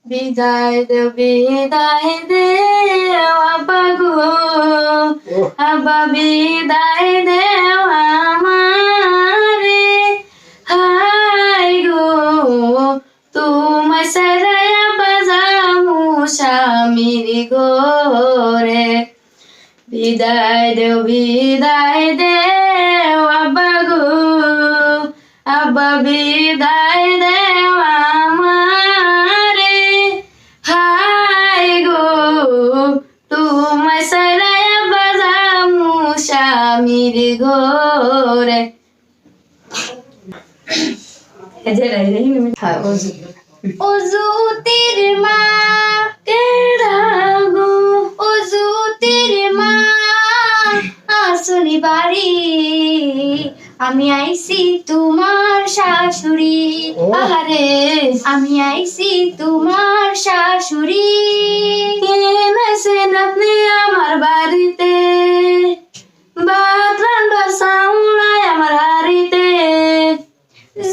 বিদায় দে আব্বা গো, আব্বা বিদায় দেও আমারে, হাই গো তোমায় সারাই আব্বা যামু স্বামীর ঘরে। বিদায় দেও আব্বা গো, আব্বা বিদায় দেও আমারে, হাই গো তোমায় সারাই আব্বা যামু স্বামীর ঘরে। অজুতির মা কেডা গো, অজুতির মা আসলি বাড়ি, আমি আইছি তোমার শাশুড়ি। আহারে আমি আইছি তোমার শাশুড়ি। এনেছেন আপনি আমার বাড়িতে, ভাত রান্না চাউলাই আমার হাড়িতে।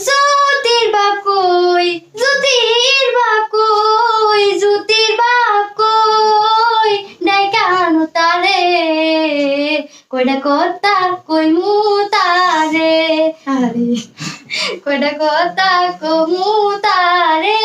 জ্যোতির বাপ কই, জ্যোতির বাপ কই, জ্যোতির বাপ কই, ডাইকা আনো তারে, কইডা কথা কইমু তারে, আরে কইডা কথা কমু তারে।